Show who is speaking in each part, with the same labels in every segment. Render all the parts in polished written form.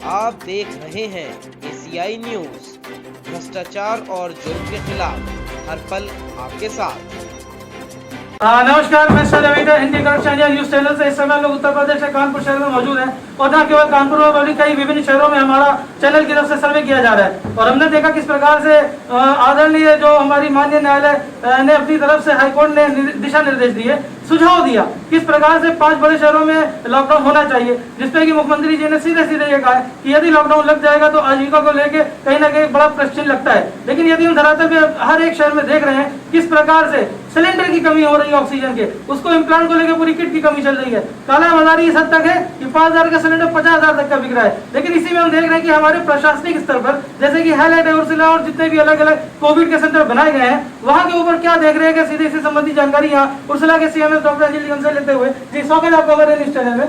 Speaker 1: आप देख रहे हैं एशियाई न्यूज। भ्रष्टाचार और जुर्म के खिलाफ हर पल आपके साथ।
Speaker 2: नमस्कार, मैं sir Hindi corruption news channel से। इस समय लोग उत्तर प्रदेश के कानपुर शहर में मौजूद हैं और न केवल कानपुर में बल्कि कई विभिन्न शहरों में हमारा चैनल की तरफ से सर्वे किया जा रहा है। और हमने देखा किस प्रकार से आदरणीय जो हमारी माननीय न्यायालय ने अपनी तरफ से हाईकोर्ट ने दिशा निर्देश दिए, सुझाव दिया किस प्रकार से 5 बड़े शहरों में लॉकडाउन होना चाहिए, जिसपे कि मुख्यमंत्री जी ने सीधे ये कहा है कि यदि लॉकडाउन लग जाएगा तो आजीविका को लेकर कहीं ना कहीं बड़ा प्रश्न लगता है। लेकिन यदि हम धरातल पे हर एक शहर में देख रहे हैं किस प्रकार से सिलेंडर की कमी हो रही है, ऑक्सीजन के, उसको इम्प्लांट को लेकर पूरी किट की कमी चल रही है। काला बाजारी इस हद तक है कि 5,000 का सिलेंडर 50,000 तक का बिक रहा है। लेकिन इसी में हम देख रहे हैं कि हमारे प्रशासनिक स्तर पर जैसे कि हाईलाइट उर्सिला और जितने भी अलग अलग कोविड के सेंटर बनाए गए हैं, वहां के ऊपर क्या देख रहे हैं कि सीधे से संबंधित जानकारी यहाँ उर्सिला के सीएमएस डॉक्टर अंजलि हमसे लेते हुए। जी, स्वागत है आपका हमारे न्यूज चैनल में।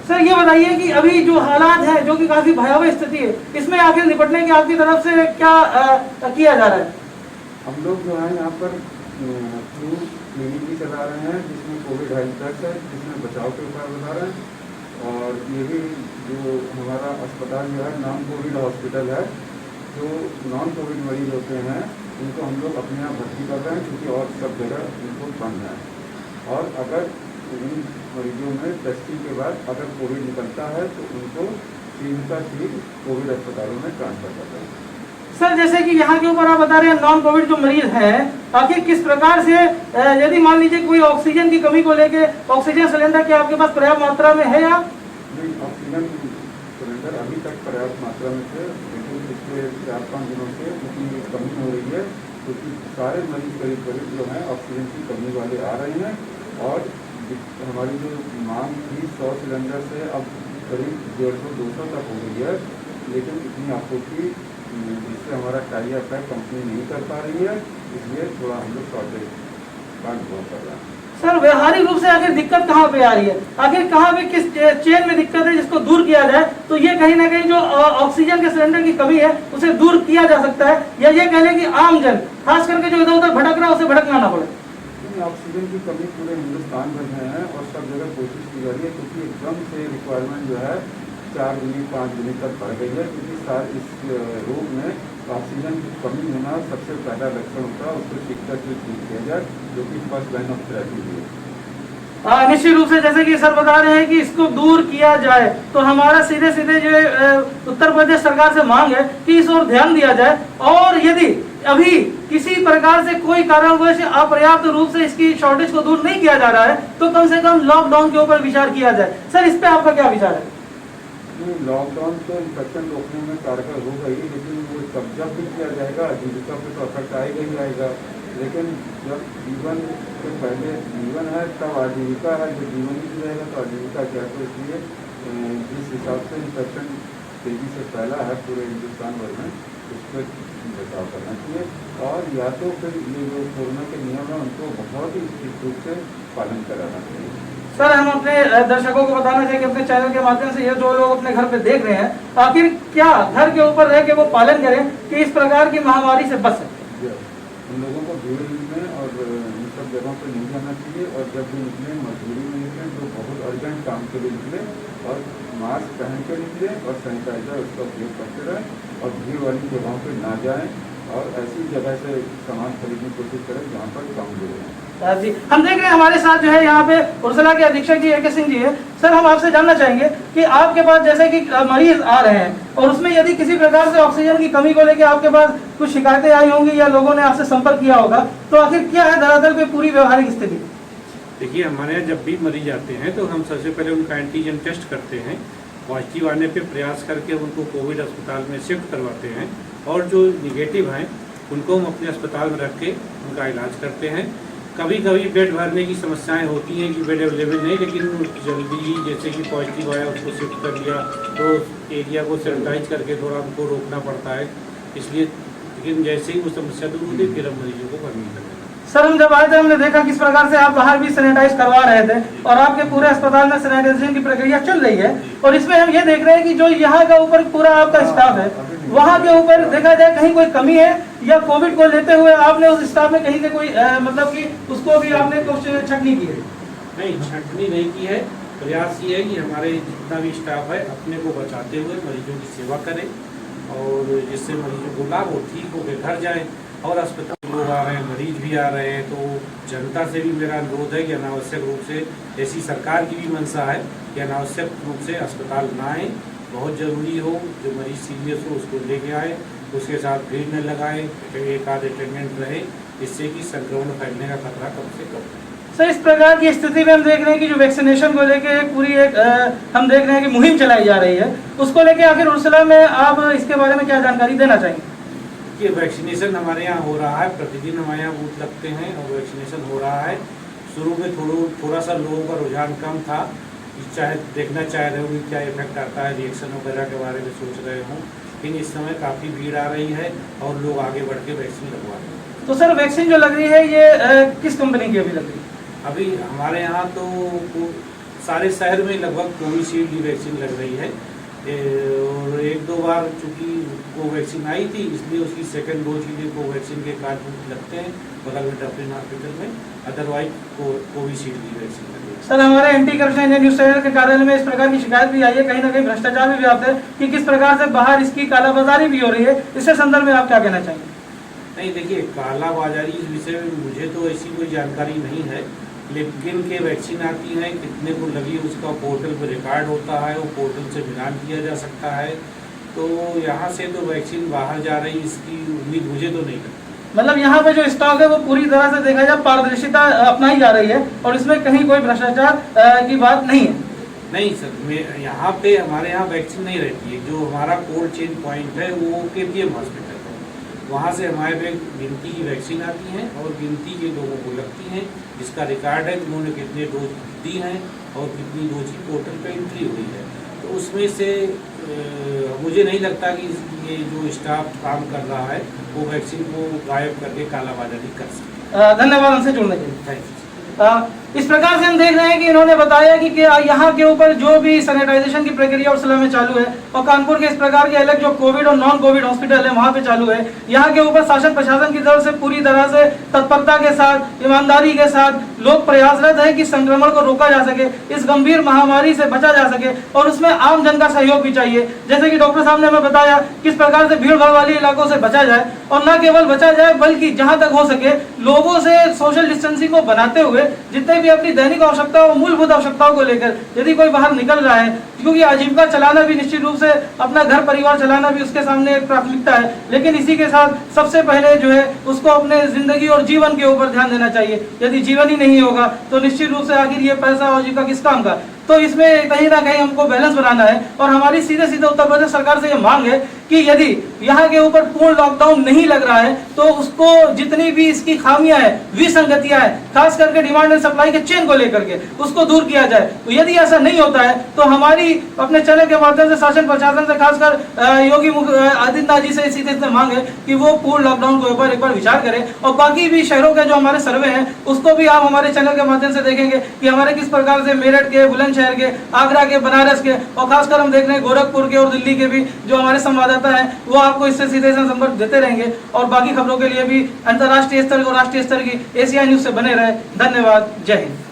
Speaker 2: सर, ये बताइए कि अभी जो हालात है, जो कि काफी भयावह स्थिति है, इसमें आखिर निपटने की आपकी तरफ से क्या किया जा रहा है?
Speaker 3: हम लोग जो है यहाँ पर फ्लू क्लिनिक भी चला रहे हैं, जिसमें कोविड हेल्थ डेस्क है, जिसमें बचाव के उपाय बता रहे हैं। और ये भी जो हमारा अस्पताल जो है नॉन कोविड हॉस्पिटल है, जो नॉन कोविड मरीज होते हैं उनको हम लोग अपने यहाँ भर्ती कर रहे हैं, क्योंकि और सब जगह उनको बंद है। और अगर इन मरीजों में टेस्टिंग के बाद अगर कोविड निकलता है तो उनको सीधे कोविड अस्पतालों में ट्रांसफर करते हैं।
Speaker 2: सर, जैसे कि यहाँ के ऊपर आप बता रहे हैं नॉन कोविड जो मरीज हैं, आखिर किस प्रकार से यदि मान लीजिए कोई ऑक्सीजन की कमी को लेके ऑक्सीजन सिलेंडर क्या आपके पास पर्याप्त मात्रा में है या
Speaker 3: नहीं? ऑक्सीजन सिलेंडर अभी तक पर्याप्त मात्रा में थे, लेकिन पिछले 4-5 दिनों से उनकी कमी हो रही है, क्योंकि सारे मरीज करीब जो हैं ऑक्सीजन की कमी वाले आ रहे हैं। और हमारी जो मांग थी 100 सिलेंडर से अब करीब 150-200 तक हो गई है, लेकिन इतनी आपूर्ति जिससे हमारा टाई अप है कंपनी नहीं कर पा रही है, इसलिए थोड़ा हम लोग शॉर्टेज का अनुभव कर रहे हैं।
Speaker 2: सर, व्यवहारिक रूप से आखिर दिक्कत कहाँ पे आ रही है? आखिर कहाँ पे किस चेन में दिक्कत है जिसको दूर किया जाए तो ये कहीं ना कहीं जो ऑक्सीजन के सिलेंडर की कमी है उसे दूर किया जा सकता है, या ये कह लें कि आम जन खास करके जो इधर उधर भटक रहा है उसे भटकना ना पड़े?
Speaker 3: ऑक्सीजन की कमी पूरे हिंदुस्तान भर में है और सब जगह कोशिश की जा रही है, क्योंकि एकदम से रिक्वायरमेंट जो है 4 गुनी 5 गुनी तक बढ़ गई है। क्योंकि इस रोग में ऑक्सीजन की कमी होना सबसे पहला लक्षण होता है, उसको शीघ्र से ठीक किया जाए, जो कि फर्स्ट लाइन ऑफ थेरेपी है।
Speaker 2: निश्चित रूप से जैसे कि सर बता रहे हैं कि इसको दूर किया जाए, तो हमारा सीधे जो उत्तर प्रदेश सरकार से मांग है कि इस ओर ध्यान दिया जाए। और यदि अभी किसी प्रकार से कोई कारणवश अपर्याप्त रूप से इसकी शॉर्टेज को दूर नहीं किया जा रहा है तो कम से कम लॉकडाउन के ऊपर विचार किया जाए। सर, इस पे आपका क्या विचार है?
Speaker 3: लॉकडाउन तो इन्फेक्शन रोकने में कारगर हो गई, लेकिन वो जब भी किया जाएगा आजीविका पे तो असर आएगा ही आएगा। लेकिन जब जीवन से पहले जीवन है तब आजीविका है, जब जीवन ही रहेगा तो आजीविका क्या? तो इसलिए जिस हिसाब से इन्फेक्शन तेजी से फैला है पूरे हिंदुस्तान भर में, उस पर बचाव करना चाहिए। और या तो फिर ये जो कोरोना के नियम है उनको बहुत ही स्ट्रिक्ट रूप से पालन कराना चाहिए।
Speaker 2: सर, हम अपने दर्शकों को बताना चाहिए कि अपने चैनल के माध्यम से ये जो लोग अपने घर पे देख रहे हैं, आखिर क्या घर के ऊपर रह के वो पालन करें कि इस प्रकार की महामारी से बच सके।
Speaker 3: उन लोगों को भीड़ में और इन सब जगहों पर नहीं जाना चाहिए, और जब भी निकले मजबूरी में निकले तो बहुत अर्जेंट काम के लिए निकले और मास्क पहन के निकले और सैनिटाइजर उसका उपयोग करते रहें और भीड़ वाली जगहों पर ना जाएं और ऐसी जगह से सामान खरीदने की कोशिश करें जहाँ पर कम भीड़ है।
Speaker 2: जी, हम देख रहे हैं हमारे साथ जो है यहाँ पे उर्सला के अधीक्षक जी AK सिंह जी है। सर, हम आपसे जानना चाहेंगे कि आपके पास जैसे कि मरीज आ रहे हैं और उसमें यदि किसी प्रकार से ऑक्सीजन की कमी को लेकर आपके पास कुछ शिकायतें आई होंगी या लोगों ने आपसे संपर्क किया होगा, तो आखिर क्या है धरातल पे पूरी व्यवहारिक स्थिति?
Speaker 4: देखिए, हमारे यहाँ जब भी मरीज आते हैं तो हम सबसे पहले उनका एंटीजन टेस्ट करते हैं। पॉजिटिव आने पे प्रयास करके उनको कोविड अस्पताल में शिफ्ट करवाते हैं, और जो निगेटिव हैं उनको हम अपने अस्पताल में रख के उनका इलाज करते हैं। कभी कभी बेड भरने की समस्याएं होती हैं कि बेड अवेलेबल नहीं, लेकिन जल्दी ही जैसे कि पॉजिटिव आया उसको शिफ्ट कर लिया तो एरिया को सैनिटाइज करके थोड़ा उनको रोकना पड़ता है। इसलिए लेकिन जैसे ही वो समस्या दूर होती है फिर हम मरीजों को भर्ती करते हैं।
Speaker 2: सर, हम जब आए थे हमने देखा किस प्रकार से आप बाहर भी सैनिटाइज करवा रहे थे और आपके पूरे अस्पताल में सैनिटाइजेशन की प्रक्रिया चल रही है। और इसमें हम ये देख रहे हैं कि जो यहाँ का ऊपर पूरा आपका स्टाफ है, वहाँ के ऊपर देखा जाए कहीं कोई कमी है या कोविड को लेते हुए आपने उस स्टाफ में कहीं से कोई मतलब कि उसको भी आपने कुछ छटनी की है?
Speaker 4: नहीं, छटनी नहीं की है। प्रयास ये है कि हमारे जितना भी स्टाफ है अपने को बचाते हुए मरीजों की सेवा करें और जिससे मरीजों को लाभ हो, ठीक हो के घर जाएं। और अस्पताल लोग आ रहे हैं, मरीज भी आ रहे हैं, तो जनता से भी मेरा अनुरोध है कि अनावश्यक रूप से, ऐसी सरकार की भी मंशा है कि अनावश्यक रूप से अस्पताल ना आए। बहुत ज़रूरी हो, जो मरीज सीरियस हो उसको लेके आए, उसके साथ भीड़ न लगाएं, एक आध अटेंडेंट रहे, इससे कि संक्रमण फैलने का खतरा कम से कम।
Speaker 2: सर, इस प्रकार की स्थिति में हम देख रहे हैं कि जो वैक्सीनेशन को लेके पूरी एक हम देख रहे हैं कि मुहिम चलाई जा रही है, उसको लेके आखिर उर्सला में आप इसके बारे में क्या जानकारी देना चाहेंगे?
Speaker 4: कि वैक्सीनेशन हमारे यहाँ हो रहा है, प्रतिदिन हमारे यहाँ बूथ लगते हैं और वैक्सीनेशन हो रहा है। शुरू में थोड़ा सा लोगों का रुझान कम था, चाहे देखना चाह रहे हो कि क्या इफेक्ट आता है, रिएक्शन वगैरह के बारे में सोच रहे हों, लेकिन इस समय काफ़ी भीड़ आ रही है और लोग आगे बढ़ के वैक्सीन लगवा रहे हैं।
Speaker 2: तो सर, वैक्सीन जो लग रही है ये किस कंपनी की अभी लग रही है?
Speaker 4: अभी हमारे यहाँ तो सारे शहर में लगभग कोविशील्ड की वैक्सीन लग रही है और एक दो बार चूँकि कोवैक्सीन आई थी, इसलिए उसकी सेकंड डोज के लिए कोवैक्सीन के कार्ड लगते हैं बगल में डफरिन हॉस्पिटल में, अदरवाइज कोविशील्ड की वैक्सीन लग रही है।
Speaker 2: सर, हमारे anti corruption India news channel के कार्यालय में इस प्रकार की शिकायत भी आई है, कहीं ना कहीं भ्रष्टाचार भी व्याप्त है कि किस प्रकार से बाहर इसकी कालाबाजारी भी हो रही है, इससे संदर्भ में आप क्या कहना चाहेंगे?
Speaker 4: नहीं, देखिए, कालाबाजारी इस विषय में मुझे तो ऐसी कोई जानकारी नहीं है, लेकिन के वैक्सीन आती है, कितने को लगी उसका पोर्टल पर रिकॉर्ड होता है, वो पोर्टल से मिलान किया जा सकता है। तो यहाँ से तो वैक्सीन बाहर जा रही, इसकी उम्मीद मुझे तो नहीं लगती।
Speaker 2: मतलब यहाँ पे जो स्टॉक है वो पूरी तरह से देखा जाए पारदर्शिता अपनाई जा रही है और इसमें कहीं कोई भ्रष्टाचार की बात नहीं है।
Speaker 4: नहीं सर, यहाँ पे हमारे यहाँ वैक्सीन नहीं रहती है। जो हमारा कोल्ड चेन पॉइंट है वो KPM हॉस्पिटल है, वहाँ से हमारे पे गिनती की वैक्सीन आती हैं और गिनती के लोगों को लगती हैं, जिसका रिकॉर्ड है उन्होंने कितने डोज दी हैं और कितनी डोज की पोर्टल पे एंट्री हुई है। तो उसमें से मुझे नहीं लगता कि ये जो स्टाफ काम कर रहा है वो वैक्सीन को गायब करके कालाबाजारी कर सकते।
Speaker 2: धन्यवाद हमसे जुड़ने के लिए।
Speaker 4: Thank you.
Speaker 2: इस प्रकार से हम देख रहे हैं कि इन्होंने बताया कि यहाँ के ऊपर जो भी सैनिटाइजेशन की प्रक्रिया उर्सला में चालू है और कानपुर के इस प्रकार के अलग जो कोविड और नॉन कोविड हॉस्पिटल है वहाँ पे चालू है, यहाँ के ऊपर शासन प्रशासन की तरफ से पूरी तरह से तत्परता के साथ, ईमानदारी के साथ लोग प्रयासरत है कि संक्रमण को रोका जा सके, इस गंभीर महामारी से बचा जा सके और उसमें आम जन का सहयोग भी चाहिए। जैसे कि डॉक्टर साहब ने हमें बताया किस प्रकार से भीड़ भाड़ वाले इलाकों से बचा जाए और न केवल बचा जाए बल्कि जहाँ तक हो सके लोगों से सोशल डिस्टेंसिंग को बनाते हुए जितने भी अपनी दैनिक आवश्यकताओं, मूलभूत आवश्यकताओं को लेकर यदि कोई बाहर निकल रहा है, क्योंकि आजीविका चलाना भी निश्चित रूप से अपना घर परिवार चलाना भी उसके सामने एक प्राथमिकता है, लेकिन इसी के साथ सबसे पहले जो है उसको अपने जिंदगी और जीवन के ऊपर ध्यान देना चाहिए। यदि जीवन ही नहीं होगा तो निश्चित रूप से आखिर ये पैसा और आजीविका किस काम का। तो इसमें कहीं ना कहीं हमको बैलेंस बनाना है और हमारी सीधे सीधे उत्तर प्रदेश सरकार से ये मांग है कि यदि यहाँ के ऊपर पूर्ण लॉकडाउन नहीं लग रहा है तो उसको जितनी भी इसकी खामियां है, विसंगतियां है, खास करके डिमांड एंड सप्लाई के चेन को लेकर के उसको दूर किया जाए। तो यदि ऐसा नहीं होता है तो हमारी अपने चैनल के माध्यम से शासन प्रशासन से खासकर योगी आदित्यनाथ जी से सीधे सीधे मांग है कि वो पूर्ण लॉकडाउन के ऊपर एक बार विचार करें और बाकी भी शहरों के जो हमारे सर्वे हैं उसको भी आप हमारे चैनल के माध्यम से देखेंगे कि हमारे किस प्रकार से मेरठ के, बुलंदशहर के, आगरा के, बनारस के और खासकर हम देख रहे हैं गोरखपुर के और दिल्ली के भी जो हमारे संवाददाता हैं वो आपको इससे सीधे संपर्क देते रहेंगे और बाकी खबरों के लिए भी अंतर्राष्ट्रीय स्तर और राष्ट्रीय स्तर की एशिया न्यूज से बने रहे। धन्यवाद। जय हिंद।